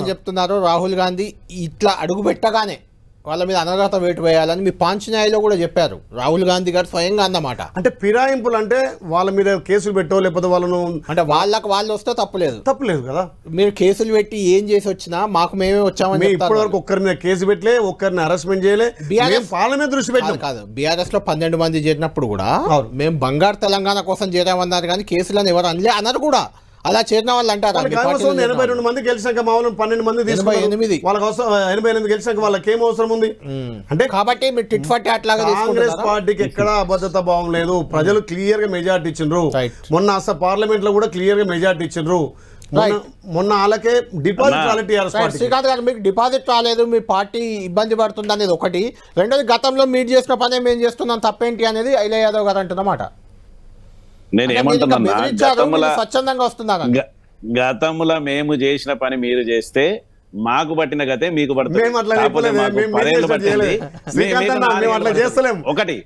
Speaker 1: చెప్తున్నారు. రాహుల్ గాంధీ ఇట్లా అడుగు పెట్టగానే వాళ్ళ మీద అనర్హత వేటు వేయాలని మీ పాంచనాయలో కూడా చెప్పారు రాహుల్ గాంధీ గారు స్వయంగా అన్నమాట.
Speaker 3: అంటే ఫిరాయింపులు అంటే వాళ్ళ మీద కేసులు పెట్టో లేకపోతే వాళ్ళను
Speaker 1: అంటే వాళ్ళు వస్తే తప్పులేదు
Speaker 3: కదా.
Speaker 1: మీరు కేసులు పెట్టి ఏం చేసి వచ్చినా మాకు మేమే వచ్చామని
Speaker 3: ఇప్పటి వరకు ఒక్కరి మీద కేసు పెట్టలే, ఒక్కరిని అరెస్ట్మెంట్ చేయలే. పాలన మీద దృష్టి పెట్టాం
Speaker 1: కాదు. బీఆర్ఎస్ లో 12 మంది చేరినప్పుడు కూడా మేము బంగారు తెలంగాణ కోసం చేరామన్నారు కానీ కేసులను ఎవరు అన్నారు కూడా. అలా చేరిన వాళ్ళు అంటారు
Speaker 3: 82 మంది గెలిచాక మా వాళ్ళు 12 మంది తీసుకుని వాళ్ళకి అవసరం 88 గెలిచాక వాళ్ళకి ఏం అవసరం ఉంది అంటే
Speaker 1: కాబట్టి మీరు టిట్ ఫర్ టాట్ లాగా
Speaker 3: కాంగ్రెస్ పార్టీకి ఎక్కడ అబద్ధత భావం లేదు. ప్రజలు క్లియర్ గా మెజార్టీ ఇచ్చిండ్రు. మొన్న అసలు పార్లమెంట్ లో కూడా క్లియర్ గా మెజార్టీ ఇచ్చిండ్రు. మొన్న వాళ్ళకే డిపాజిట్ రాలేదు.
Speaker 1: శ్రీకాంత్ గారు మీకు డిపాజిట్ రాలేదు, మీ పార్టీ ఇబ్బంది పడుతుంది అనేది ఒకటి. రెండోది గతంలో మీరు చేసిన పనే మేము చేస్తున్నాం తప్పేంటి అనేది ఐలయ్య యాదవ్ గారు అంటున్నమాట.
Speaker 4: నేనేమంటున్నా,
Speaker 1: స్వచ్ఛందంగా వస్తుందా
Speaker 4: గతంలో మేము చేసిన పని మీరు చేస్తే మాకు పట్టిన గతే మీకు పడుతుంది. ఒకటి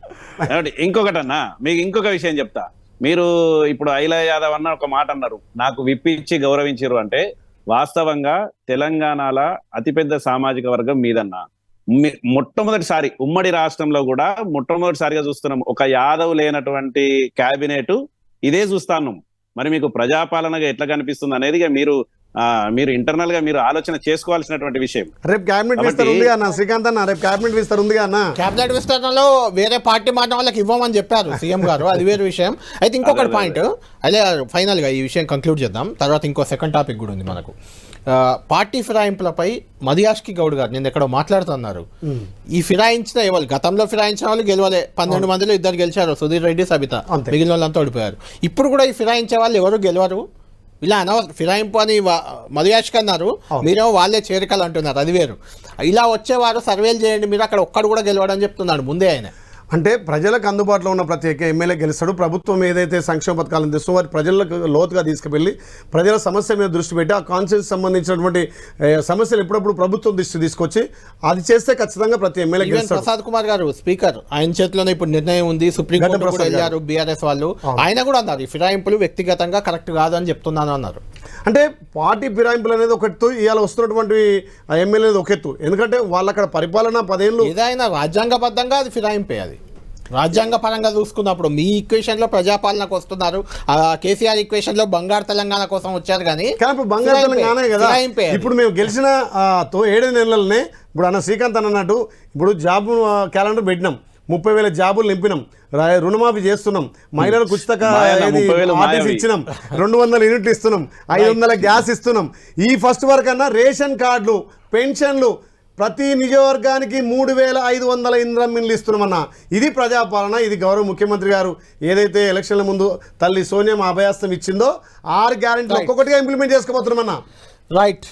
Speaker 4: ఇంకొకటన్నా మీకు ఇంకొక విషయం చెప్తా. మీరు ఇప్పుడు ఐలయ్య యాదవ్ అన్న ఒక మాట అన్నారు, నాకు విప్పిచ్చి గౌరవించారు అంటే వాస్తవంగా తెలంగాణలో అతిపెద్ద సామాజిక వర్గం మీదన్నా. మొట్టమొదటిసారి ఉమ్మడి రాష్ట్రంలో కూడా మొట్టమొదటిసారిగా చూస్తున్నాం ఒక యాదవ్ లేనటువంటి క్యాబినెట్. ఇదే చూస్తాను. మరి మీకు ప్రజాపాలనగా ఎట్లా కనిపిస్తుంది అనేది మీరు ఇంటర్నల్ గా మీరు ఆలోచన చేసుకోవాల్సినటువంటి విషయం.
Speaker 3: రేపు క్యాబినెట్ విస్తరణ ఉంది అన్న శ్రీకాంత్ అన్న, రేపు క్యాబినెట్ విస్తరణ ఉంది అన్న.
Speaker 1: క్యాబినెట్ విస్తరణలో వేరే పార్టీ మారిన వాళ్ళకి ఇవ్వమని చెప్పారు సీఎం గారు, అది వేరే విషయం. అయితే ఇంకొకటి పాయింట్ అదే ఫైనల్ గా ఈ విషయం కంక్లూడ్ చేద్దాం. తర్వాత ఇంకో సెకండ్ టాపిక్ కూడా ఉంది మనకు. పార్టీ ఫిరాయింపులపై మదియాష్కి గౌడ్ గారు నేను ఎక్కడో మాట్లాడుతున్నారు. ఈ ఫిరాయించిన ఎవరు గతంలో ఫిరాయించిన వాళ్ళు గెలవలే. 12 మందిలో 2 గెలిచారు, సుధీర్ రెడ్డి సబిత. మిగిలిన వాళ్ళంతా ఓడిపోయారు. ఇప్పుడు కూడా ఈ ఫిరాయించే వాళ్ళు ఎవరు గెలవరు. ఇలా ఫిరాయింపు అని మదియాష్కి అన్నారు, మీరేమో వాళ్ళే చేరికలు అంటున్నారు, అది వేరు. ఇలా వచ్చేవారు సర్వేలు చేయండి, మీరు అక్కడ ఒక్కడు కూడా గెలవడని చెప్తున్నాడు ముందే ఆయన.
Speaker 3: అంటే ప్రజలకు అందుబాటులో ఉన్న ప్రతి ఒక్క ఎమ్మెల్యే గెలుస్తాడు. ప్రభుత్వం ఏదైతే సంక్షేమ పథకాలను తెస్తుందో వాటి ప్రజలకు లోతుగా తీసుకువెళ్ళి ప్రజల సమస్య మీద దృష్టి పెట్టి ఆ కాన్స్టిట్యూన్సీ సంబంధించినటువంటి సమస్యలు ఎప్పుడప్పుడు ప్రభుత్వం దృష్టి తీసుకొచ్చి అది చేస్తే ఖచ్చితంగా ప్రతి ఎమ్మెల్యే గెలుస్తాడు.
Speaker 1: ప్రసాద్ కుమార్ గారు స్పీకర్, ఆయన చేతిలోనే ఇప్పుడు నిర్ణయం ఉంది. సుప్రీంకోర్టు కూడా వెళ్ళారు బీఆర్ఎస్ వాళ్ళు. ఆయన కూడా అన్నారు ఈ ఫిరాయింపులు వ్యక్తిగతంగా కరెక్ట్ కాదు అని చెప్తున్నాను అన్నారు.
Speaker 3: అంటే పార్టీ ఫిరాయింపులు అనేది ఒక ఎత్తు, ఇవాళ వస్తున్నటువంటి ఎమ్మెల్యే ఒక ఎత్తు. ఎందుకంటే వాళ్ళు అక్కడ పరిపాలన 10 ఏళ్ళు
Speaker 1: ఏదైనా రాజ్యాంగబద్ధంగా అది ఫిరాయింపే. అది రాజ్యాంగ పరంగా చూసుకున్నప్పుడు మీ ఈక్వేషన్ లో ప్రజాపాలనకు వస్తున్నారు, కేసీఆర్ ఈక్వేషన్ లో బంగారు తెలంగాణ కోసం వచ్చారు. కానీ
Speaker 3: బంగారు తెలంగాణ కదా ఇప్పుడు మేము గెలిచిన 7 నెలలనే ఇప్పుడు అన్న శ్రీకాంత్ అన్నట్టు ఇప్పుడు జాబ్ క్యాలెండర్ పెట్టినాం. 30,000 జాబులు నింపినాం, రుణమాఫీ చేస్తున్నాం, మహిళలకు ఉచిత ఆర్టీసీ ఇచ్చినాం, 200 యూనిట్లు ఇస్తున్నాం, 500 గ్యాస్ ఇస్తున్నాం. ఈ ఫస్ట్ వరకు అన్నా రేషన్ కార్డులు, పెన్షన్లు ప్రతి నియోజకవర్గానికి 3,500 ఇంద్రమిన్లు ఇస్తున్నామన్నా. ఇది ప్రజాపాలన. ఇది గౌరవ ముఖ్యమంత్రి గారు ఏదైతే ఎలక్షన్ల ముందు తల్లి సోనియా అభయాస్తం ఇచ్చిందో 6 గ్యారెంటీలు ఒక్కొక్కటిగా ఇంప్లిమెంట్ చేసుకోబోతున్నామన్నా.
Speaker 1: రైట్,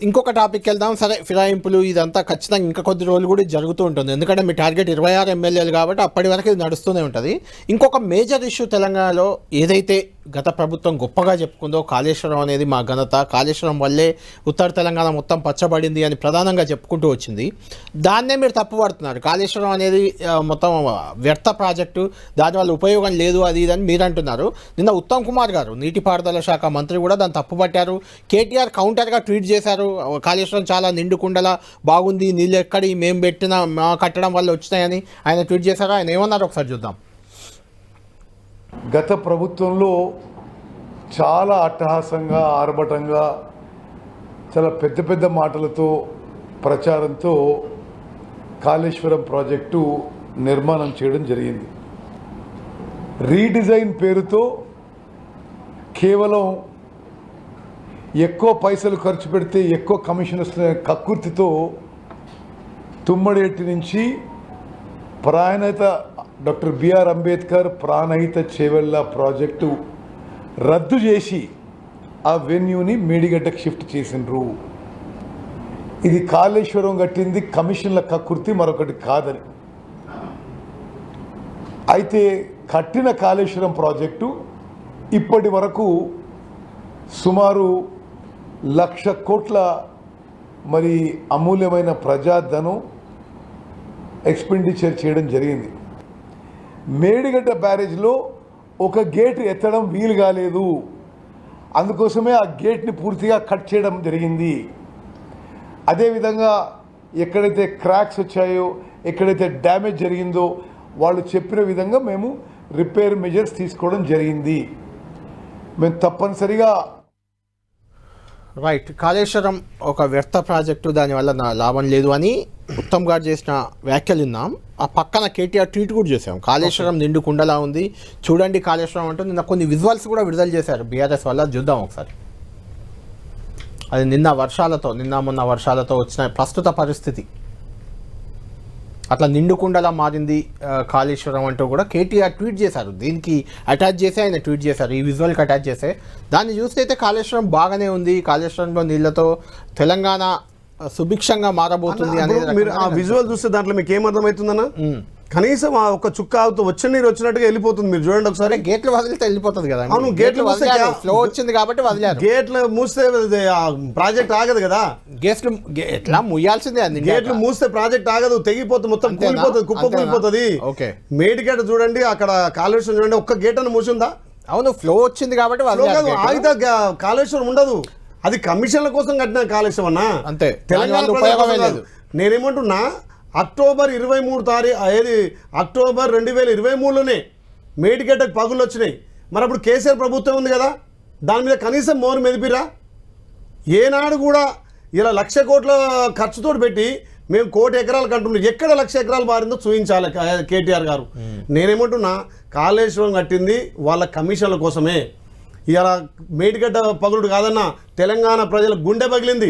Speaker 1: ఇంకొక టాపిక్ వెళ్దాం. సరే, ఫిరాయింపులు ఇదంతా ఖచ్చితంగా ఇంకా కొద్ది రోజులు కూడా జరుగుతూ ఉంటుంది, ఎందుకంటే మీ టార్గెట్ 26 ఎమ్మెల్యేలు కాబట్టి అప్పటి వరకు ఇది నడుస్తూనే ఉంటుంది. ఇంకొక మేజర్ ఇష్యూ తెలంగాణలో ఏదైతే గత ప్రభుత్వం గొప్పగా చెప్పుకుందో, కాళేశ్వరం అనేది మా ఘనత, కాళేశ్వరం వల్లే ఉత్తర తెలంగాణ మొత్తం పచ్చబడింది అని ప్రధానంగా చెప్పుకుంటూ వచ్చింది. దాన్నే మీరు తప్పుపడుతున్నారు. కాళేశ్వరం అనేది మొత్తం వ్యర్థ ప్రాజెక్టు, దానివల్ల ఉపయోగం లేదు అది ఇదని మీరు అంటున్నారు. నిన్న ఉత్తమ్ కుమార్ గారు నీటిపారుదల శాఖ మంత్రి కూడా దాన్ని తప్పుపట్టారు. కేటీఆర్ కౌంటర్గా ట్వీట్ చేశారు, కాళేశ్వరం చాలా నిండుకుండలా బాగుంది, నీళ్ళు ఎక్కడి మేము పెట్టిన మా కట్టడం వల్ల వచ్చినాయని ఆయన ట్వీట్ చేశారు. ఆయన ఏమన్నారు ఒకసారి చూద్దాం.
Speaker 5: గత ప్రభుత్వంలో చాలా అట్టహాసంగా, ఆర్భటంగా, చాలా పెద్ద పెద్ద మాటలతో, ప్రచారంతో కాళేశ్వరం ప్రాజెక్టు నిర్మాణం చేయడం జరిగింది. రీడిజైన్ పేరుతో కేవలం ఎక్కువ పైసలు ఖర్చు పెడితే ఎక్కువ కమిషన్ వస్తున్న కక్కుర్తితో తుమ్మడేటి నుంచి Pranahita doctor B R Ambedkar Pranahita Chevella project రద్దు చేసి ఆ వెన్యూని మేడిగడ్డకు షిఫ్ట్ చేసిండ్రు. ఇది కాళేశ్వరం కట్టింది కమిషన్ల కక్కుర్తి, మరొకటి కాదని. అయితే కట్టిన కాళేశ్వరం ప్రాజెక్టు ఇప్పటి వరకు సుమారు 1,00,000 కోట్ల మరి అమూల్యమైన ప్రజాధనం ఎక్స్పెండిచర్ చేయడం జరిగింది. మేడిగడ్డ బ్యారేజ్లో ఒక గేట్ ఎత్తడం వీలు కాలేదు, అందుకోసమే ఆ గేట్ని పూర్తిగా కట్ చేయడం జరిగింది. అదేవిధంగా ఎక్కడైతే క్రాక్స్ వచ్చాయో, ఎక్కడైతే డ్యామేజ్ జరిగిందో వాళ్ళు చెప్పిన విధంగా మేము రిపేర్ మెజర్స్ తీసుకోవడం జరిగింది. మేము తప్పనిసరిగా
Speaker 1: రైట్, కాళేశ్వరం ఒక వ్యర్థ ప్రాజెక్టు, దానివల్ల నా లాభం లేదు అని ఉత్తమ్ గారు చేసిన వ్యాఖ్యలు విన్నాం. ఆ పక్కన కేటీఆర్ ట్వీట్ కూడా చేసాం, కాళేశ్వరం నిండు కుండలా ఉంది చూడండి కాళేశ్వరం అంటూ నిన్న కొన్ని విజువల్స్ కూడా విడుదల చేశారు బీఆర్ఎస్ వల్ల. చూద్దాం ఒకసారి. అది నిన్న మొన్న వర్షాలతో వచ్చిన ప్రస్తుత పరిస్థితి. అట్లా నిండుకుండలా మారింది కాళేశ్వరం అంటూ కూడా కేటీఆర్ ట్వీట్ చేశారు. దీనికి అటాచ్ చేసి ఆయన ట్వీట్ చేశారు, ఈ విజువల్కి అటాచ్ చేస్తే. దాన్ని చూస్తే అయితే కాళేశ్వరం బాగానే ఉంది, కాళేశ్వరంలో నీళ్లతో తెలంగాణ సుభిక్షంగా మారబోతుంది అనేది.
Speaker 3: మీరు ఆ విజువల్ చూస్తే దాంట్లో మీకు ఏమర్థమవుతుందన్న, కనీసం ఆ ఒక చుక్క వచ్చిన నీరు వచ్చినట్టుగా వెళ్ళిపోతుంది. మీరు చూడండి ఒకసారి.
Speaker 1: గేట్లు వదిలితే వెళ్ళిపోతుంది కదా.
Speaker 3: అవును, గేట్లు
Speaker 1: ఫ్లో వచ్చింది కాబట్టి వదిలేరు.
Speaker 3: గేట్లు మూస్తే ప్రాజెక్ట్ ఆగదు కదా.
Speaker 1: గేట్లు ఎట్లా ముయ్యాల్సిందే,
Speaker 3: గేట్లు మూస్తే ప్రాజెక్ట్ ఆగదు, తెగిపోతుంది, మొత్తం కూలిపోతుంది, కుప్ప కూలిపోతుంది.
Speaker 1: ఓకే,
Speaker 3: మేడిగడ్డ చూడండి, అక్కడ కాళేశ్వరం చూడండి, ఒక్క గేట్ అని మూసిందా?
Speaker 1: అవును, ఫ్లో వచ్చింది కాబట్టి
Speaker 3: ఆగితే కాళేశ్వరం ఉండదు. అది కమిషన్ల కోసం కట్టిన కాళేశ్వరం అన్న,
Speaker 1: అంతే.
Speaker 3: తెలంగాణ నేనేమంటున్నా, అక్టోబర్ 2023లోనే మేడిగడ్డకు పగులు వచ్చినాయి. మరి అప్పుడు కేసీఆర్ ప్రభుత్వం ఉంది కదా, దాని మీద కనీసం మోరు మెదిపిరా? ఏనాడు కూడా ఇలా 1,00,000 కోట్ల ఖర్చుతో పెట్టి మేము 1,00,000 ఎకరాలు కంటున్నాం. ఎక్కడ 1,00,000 ఎకరాలు మారిందో చూపించాలి కేటీఆర్ గారు. నేనేమంటున్నా, కాళేశ్వరం కట్టింది వాళ్ళ కమిషన్ల కోసమే. ఇలా మేడిగడ్డ పగులుడు కాదన్న, తెలంగాణ ప్రజల గుండె పగిలింది.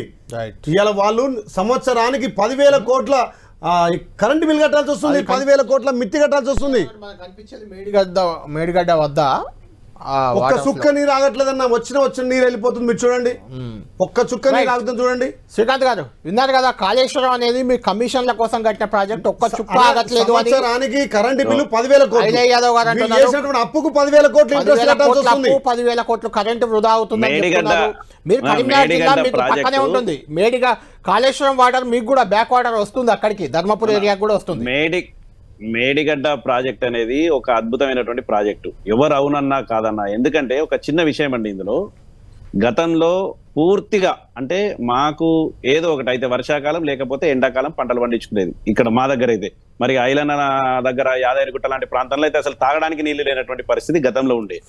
Speaker 3: ఇలా వాళ్ళు సంవత్సరానికి 10,000 కోట్ల కరెంటు బిల్ కట్టాల్సి వస్తుంది, 10,000 కోట్ల మిత్తి కట్టాల్సి వస్తుంది.
Speaker 1: మేడిగడ్డ వద్ద
Speaker 3: ఒక్క చుక్క నీరు ఆగట్లేదన్న, వచ్చిన నీరు వెళ్ళిపోతుంది. మీరు చూడండి, ఒక్క చుక్క నీరు ఆగుతుంది చూడండి.
Speaker 1: శ్రీకాంత్ గారు విన్నారు కదా, కాళేశ్వరం అనేది మీ కమిషన్ల కోసం కట్టిన ప్రాజెక్ట్, ఒక్క చుక్క ఆగట్లేదు.
Speaker 3: సంవత్సరానికి కరెంటు బిల్లు 10,000 కోట్లు,
Speaker 1: యాదవ్ గారు అంటున్నారు
Speaker 3: అప్పుకు 10,000 కోట్లు ఇంట్రెస్ట్ కట్టాల్సి వస్తుంది.
Speaker 1: 10,000 కోట్లు కరెంటు వృధా అవుతుంది. మీరు కరీంనగర్ జిల్లా మీకు పక్కనే ఉంటుంది. కాళేశ్వరం వాటర్ మీకు కూడా బ్యాక్ వాటర్ వస్తుంది, అక్కడికి ధర్మపురి ఏరియా కూడా వస్తుంది.
Speaker 4: మేడిగడ్డ ప్రాజెక్ట్ అనేది ఒక అద్భుతమైనటువంటి ప్రాజెక్టు, ఎవరు అవునన్నా కాదన్నా. ఎందుకంటే ఒక చిన్న విషయం అండి, ఇందులో గతంలో పూర్తిగా అంటే మాకు ఏదో ఒకటి అయితే వర్షాకాలం లేకపోతే ఎండాకాలం పంటలు పండించుకునేది ఇక్కడ మా దగ్గర అయితే. మరి ఐలన్న దగ్గర యాదగిరిగుట్ట లాంటి ప్రాంతంలో అయితే అసలు తాగడానికి నీళ్లు లేనటువంటి పరిస్థితి గతంలో ఉండే.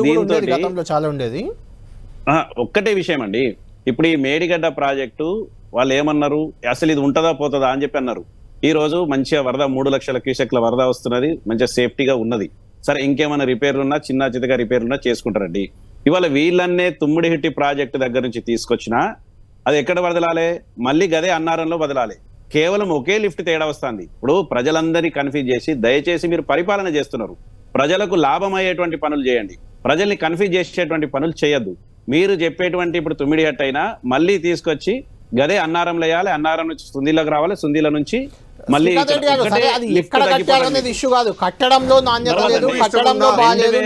Speaker 1: దీంతో చాలా ఉండేది.
Speaker 4: ఒక్కటే విషయం అండి, ఇప్పుడు ఈ మేడిగడ్డ ప్రాజెక్టు వాళ్ళు ఏమన్నారు, అసలు ఇది ఉంటుందా పోతుందా అని చెప్పి అన్నారు. ఈ రోజు మంచిగా వరద 3 లక్షల క్యూసెక్ల వరద వస్తున్నది, మంచిగా సేఫ్టీగా ఉన్నది. సరే ఇంకేమైనా రిపేర్లు ఉన్నా చిన్న చితగా రిపేర్లు ఉన్నా చేసుకుంటారండి. ఇవాళ వీళ్ళన్నే తుమ్మిడిహిట్టి ప్రాజెక్టు దగ్గర నుంచి తీసుకొచ్చినా అది ఎక్కడ వదలాలి? మళ్ళీ గదే అన్నారంలో వదలాలి. కేవలం ఒకే లిఫ్ట్ తేడా వస్తుంది. ఇప్పుడు ప్రజలందరినీ కన్ఫ్యూజ్ చేసి దయచేసి మీరు పరిపాలన చేస్తున్నారు, ప్రజలకు లాభం అయ్యేటువంటి పనులు చేయండి, ప్రజల్ని కన్ఫ్యూజ్ చేసేటువంటి పనులు చేయొద్దు. మీరు చెప్పేటువంటి ఇప్పుడు తుమ్మిడిహట్టు అయినా మళ్ళీ తీసుకొచ్చి గదే అన్నారంలో వేయాలి, అన్నారం నుంచి సుందీలకు రావాలి, సుందీల నుంచి మళ్ళీ
Speaker 1: ఎక్కడ కట్టాలనేది ఇష్యూ కాదు. కట్టడంలో నాణ్యత లేదు, కట్టడంలో బాగాలేదు,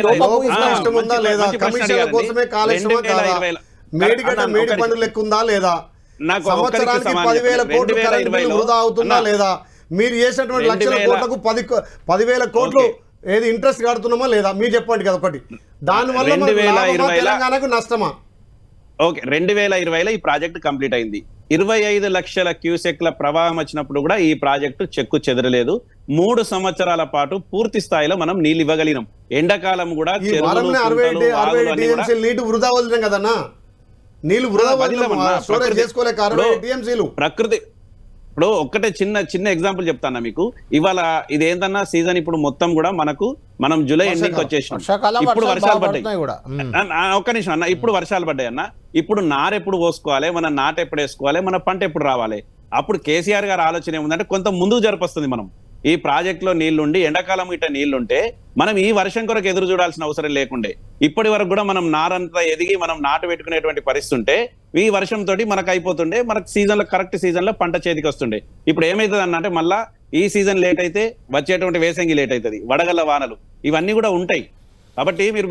Speaker 3: ఇష్టం ఉందా లేదా, కమిషన్ల కోసమే కాళేశ్వరం కాదా, మేడిగడ్డ మేడి పండు లెక్క ఉందా లేదా, సంవత్సరానికి 10,000 కోట్లు కరెంట్ బిల్లు వృధా అవుతుందా లేదా, మీరు చేసినటువంటి లక్షల కోట్లకు 10,000 కోట్లు ఏది ఇంట్రెస్ట్ కడుతున్నామా లేదా, మీరు చెప్పండి కదా ఒకటి. దానివల్ల తెలంగాణకు నష్టమా?
Speaker 4: ఓకే, 2020లో ఈ ప్రాజెక్ట్ కంప్లీట్ అయింది. 25 లక్షల క్యూసెక్ల ప్రవాహం వచ్చినప్పుడు కూడా ఈ ప్రాజెక్టు చెక్కు చెదరలేదు. 3 సంవత్సరాల పాటు పూర్తి స్థాయిలో మనం నీళ్ళు ఇవ్వగలిగినాం. ఎండాకాలం కూడా
Speaker 3: నీటి వృధా వదిలినాం కదన్నా, నీళ్లు వృధా స్టోరేజ్ చేసుకోలే టీఎంసీలు.
Speaker 4: ప్రకృతి ఇప్పుడు ఒక్కటే చిన్న ఎగ్జాంపుల్ చెప్తాను మీకు. ఇవాళ ఇది ఏంటన్నా సీజన్ ఇప్పుడు మొత్తం కూడా మనం జూలై ఎండింగ్ వచ్చేసాం. ఇప్పుడు వర్షాలు పడ్డాయి. ఒక్క నిమిషం అన్న, ఇప్పుడు వర్షాలు పడ్డాయి అన్న. ఇప్పుడు నారెప్పుడు పోసుకోవాలి, మన నాట ఎప్పుడు వేసుకోవాలి, మన పంట ఎప్పుడు రావాలి. అప్పుడు కేసీఆర్ గారు ఆలోచన ఏముందంటే కొంత ముందుకు జరిపిస్తుంది. మనం ఈ ప్రాజెక్ట్ లో నీళ్లుండి ఎండాకాలం ఇట నీళ్లుంటే మనం ఈ వర్షం కొరకు ఎదురు చూడాల్సిన అవసరం లేకుండే. ఇప్పటి వరకు కూడా మనం నారంతా ఎదిగి మనం నాటు పెట్టుకునేటువంటి పరిస్థితి ఉంటే ఈ వర్షం తోటి మనకు అయిపోతుండే, మనకు సీజన్ లో కరెక్ట్ సీజన్ లో పంట చేతికి వస్తుండే. ఇప్పుడు ఏమైతుంది అన్నంటే మళ్ళా ఈ సీజన్ లేట్ అయితే వచ్చేటువంటి వేసంగి లేట్ అవుతుంది, వడగల్ల వానలు ఇవన్నీ కూడా ఉంటాయి. కాబట్టి మీరు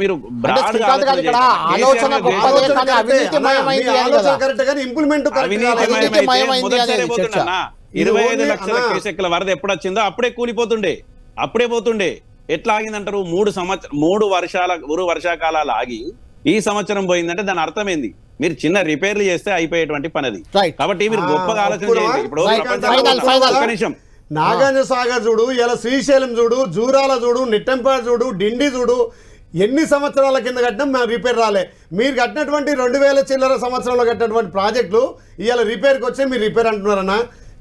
Speaker 4: అవినీతిమయమైంది. 25 లక్షల క్యూసెక్ల వరద ఎప్పుడు వచ్చిందో అప్పుడే కూలిపోతుండే, అప్పుడే పోతుండే. ఎట్లా ఆగిందంటారు? 3 వర్షాకాలాలు ఆగి ఈ సంవత్సరం పోయిందంటే దాని అర్థమైంది. మీరు చిన్న రిపేర్లు చేస్తే అయిపోయేటువంటి పని అది. కాబట్టి మీరు గొప్పగా ఆలోచన చేయండి. ఇప్పుడు
Speaker 3: నాగార్జున సాగర్ చూడు, ఇలా శ్రీశైలం చూడు, జూరాల చూడు, నిట్టంపేట చూడు, డిండి చూడు, ఎన్ని సంవత్సరాల కింద కట్టినా మేము రిపేర్ రాలే. మీరు కట్టినటువంటి 2000 చిల్లర సంవత్సరంలో కట్టినటువంటి ప్రాజెక్టులు ఇవాళ రిపేర్కి వచ్చే మీరు రిపేర్ అంటున్నారన్నా.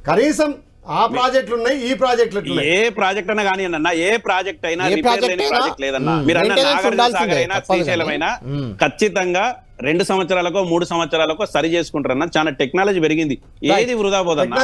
Speaker 3: కనీసం ఆ ప్రాజెక్టులు ఉన్నాయి, ఈ ప్రాజెక్టులు ఉన్నాయి.
Speaker 4: ఏ ప్రాజెక్ట్ అయినా కానీ అన్న, ఏ ప్రాజెక్ట్ అయినా రిపేర్ లేని ప్రాజెక్ట్ లేదన్నా. మీరు అన్న నాగార్జున సాగర్ అయినా శ్రీశైలం అయినా ఖచ్చితంగా 2 సంవత్సరాలకో 3 సంవత్సరాలకో సరి చేసుకుంటారన్న. చాలా టెక్నాలజీ పెరిగింది, ఏది వృధా పోదన్నా.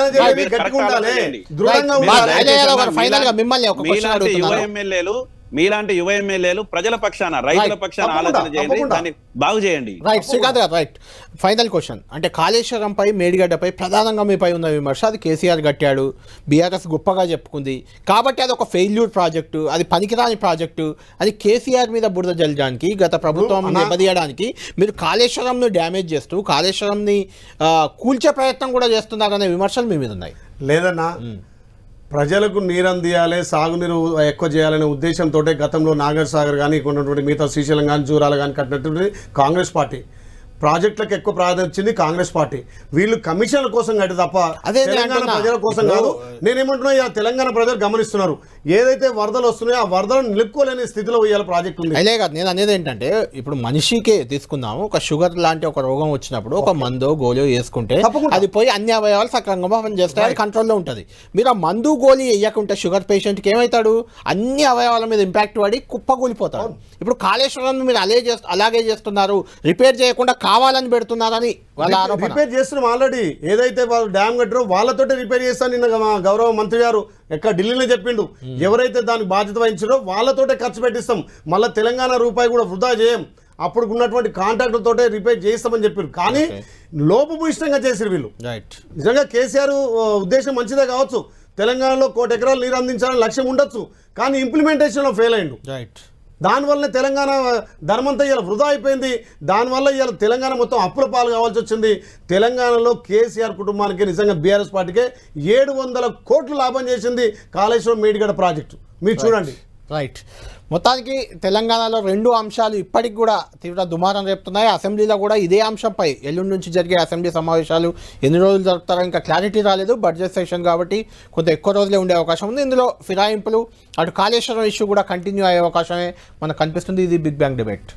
Speaker 4: మీలాంటి యువ ఎమ్మెల్యేలు ప్రజల పక్షాన, రైతుల పక్షాన ఆలోచన చేయండి, దాన్ని బాగు చేయండి.
Speaker 1: రైట్ శ్రీకాంత్ గారు, రైట్. ఫైనల్ క్వశ్చన్ అంటే కాళేశ్వరంపై, మేడిగడ్డపై ప్రధానంగా మీపై ఉన్న విమర్శ అది కేసీఆర్ కట్టాడు, బీఆర్ఎస్ గొప్పగా చెప్పుకుంది కాబట్టి అది ఒక ఫెయిల్యూర్ ప్రాజెక్టు, అది పనికిరాని ప్రాజెక్టు, అది కేసీఆర్ మీద బురద జల్లడానికి, గత ప్రభుత్వం దెబ్బతీయడానికి మీరు కాళేశ్వరంను డ్యామేజ్ చేస్తూ కాళేశ్వరంని కూల్చే ప్రయత్నం కూడా చేస్తున్నారనే విమర్శలు మీ మీద ఉన్నాయి.
Speaker 3: లేదన్నా, ప్రజలకు నీరు అందియాలి, సాగునీరు ఎక్కువ చేయాలనే ఉద్దేశంతో గతంలో నాగర్ సాగర్ కానీ కొన్నటువంటి మిగతా శ్రీశైలం కానీ జూరాలు కానీ కట్టినటువంటి కాంగ్రెస్ పార్టీ. ప్రాజెక్టులకు ఎక్కువ ప్రాధాన్యత ఇచ్చింది కాంగ్రెస్ పార్టీ. వీళ్ళు కమిషన్ల కోసం కట్టి తప్ప తెలంగాణ ప్రజల కోసం కాదు. నేనేమంటున్నా, ఇలా తెలంగాణ ప్రజలు గమనిస్తున్నారు, ఏదైతే వరదలు వస్తున్నాయో ఆ వరదలను నిలుపుకోలేని స్థితిలో ఇవాళ ప్రాజెక్ట్ ఉంది.
Speaker 1: అదే కాదు, నేను అనేది ఏంటంటే ఇప్పుడు మనిషికే తీసుకుందాము, ఒక షుగర్ లాంటి ఒక రోగం వచ్చినప్పుడు ఒక మందో గోళీ వేసుకుంటే అది పోయి అన్ని అవయవాలు సక్రమంగా పనిచేస్తాయి, అది కంట్రోల్లో ఉంటుంది. మీరు ఆ మందు గోళీ వేయకుంటే షుగర్ పేషెంట్కి ఏమవుతాడు? అన్ని అవయవాల మీద ఇంపాక్ట్ పడి కుప్పకూలిపోతాడు. ఇప్పుడు కాళేశ్వరం మీరు అలాగే చేస్తున్నారు, రిపేర్ చేయకుండా కావాలని పెడుతున్నారని వాళ్ళ ఆరోపణ.
Speaker 3: రిపేర్ చేస్తున్నాం ఆల్రెడీ. ఏదైతే వాళ్ళు డ్యామ్ కట్టారో వాళ్ళతోటే రిపేర్ చేస్తాను. నిన్న గౌరవ మంత్రి గారు ఎక్కడ ఢిల్లీలో చెప్పిండు, ఎవరైతే దానికి బాధ్యత వహించారో వాళ్ళతోటే ఖర్చు పెట్టిస్తాం, మళ్ళీ తెలంగాణ రూపాయి కూడా వృధా చేయం, అప్పుడు ఉన్నటువంటి కాంట్రాక్టులతోటే రిపేర్ చేస్తామని చెప్పారు. కానీ లోపభూయిష్టంగా చేసారు వీళ్ళు. నిజంగా కేసీఆర్ ఉద్దేశం మంచిదే కావచ్చు, తెలంగాణలో 1 కోటి ఎకరాలు నీరు అందించాలని లక్ష్యం ఉండొచ్చు, కానీ ఇంప్లిమెంటేషన్లో ఫెయిల్ అయ్యిండు. దానివల్లనే తెలంగాణ ధర్మంతా ఇలా వృధా అయిపోయింది. దానివల్ల ఇలా తెలంగాణ మొత్తం అప్పుల పాలు కావాల్సి వచ్చింది. తెలంగాణలో కేసీఆర్ కుటుంబానికి నిజంగా బీఆర్ఎస్ పార్టీకే 700 కోట్లు లాభం చేసింది కాళేశ్వరం మేడిగడ్డ ప్రాజెక్టు. మీరు చూడండి.
Speaker 1: రైట్. మొత్తానికి తెలంగాణలో 2 అంశాలు ఇప్పటికి కూడా తీవ్ర దుమారం రేపుతున్నాయి. అసెంబ్లీలో కూడా ఇదే అంశంపై ఎల్లుండి నుంచి జరిగే అసెంబ్లీ సమావేశాలు ఎన్ని రోజులు జరుపుతారో ఇంకా క్లారిటీ రాలేదు. బడ్జెట్ సెషన్ కాబట్టి కొంత ఎక్కువ రోజులే ఉండే అవకాశం ఉంది. ఇందులో ఫిరాయింపులు, అటు కాళేశ్వరం ఇష్యూ కూడా కంటిన్యూ అయ్యే అవకాశమే మనకు కనిపిస్తుంది. ఇది బిగ్ బ్యాంగ్ డిబేట్.